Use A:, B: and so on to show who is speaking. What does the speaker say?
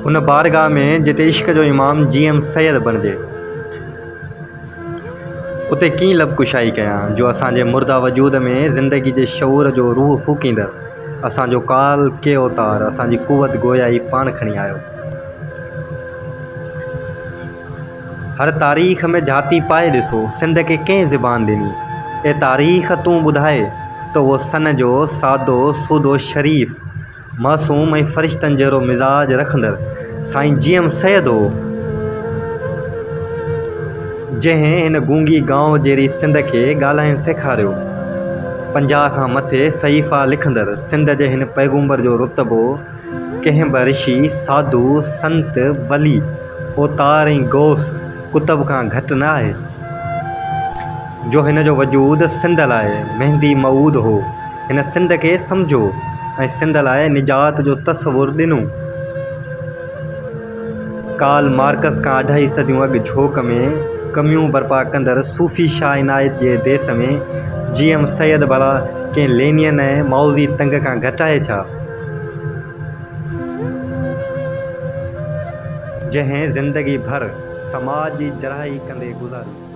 A: उन बारगाह में जिते इश्क जो इमाम जी.एम. सैयद बणिजे, उते कीअं लबकुशाई कयां जो असांजे मुर्दा वजूद में ज़िंदगी जे शऊर जो रूह फूकींदड़ असांजो काल के अवतार असांजी कुवत गोयाई पाण खणी आयो। हर तारीख़ में झाती पाए ॾिसो सिंध खे कंहिं ज़बान ॾिनी। ए तारीख़ तूं ॿुधाए त उहो सन जो सादो सूदो शरीफ़ मासूम ऐं फ़रिश्तनि जहिड़ो मिज़ाज रखंदड़ साईं जी.एम. सैयद हो, जंहिं हिन गूंगी गांव जहिड़ी सिंध खे ॻाल्हाइणु सेखारियो। 50 खां मथे सहीफ़ा लिखंदड़ सिंध जे हिन पैगुंबर जो रुतबो कंहिं बि ऋषि साधू संत वली ओतार ऐं गौस कुतब खां घटि न आहे। जो हिन जो वजूद सिंध लाइ मेहंदी मऊद हो, हिन सिंध खे सम्झो ऐं सिंध लाइ निजात जो तसवुरु ॾिनो। कार्ल मार्कस खां 2.5 सदियूं अॻु झोक में कमियूं बर्पा कंदड़ सूफ़ी शाह इनायत जे देस में जी.एम. सैयद भला कंहिं लेनिन ऐं माओज़ी तंग खां घटि आहे छा, जंहिं ज़िंदगी भर समाज जी जराही कंदे गुज़ारी।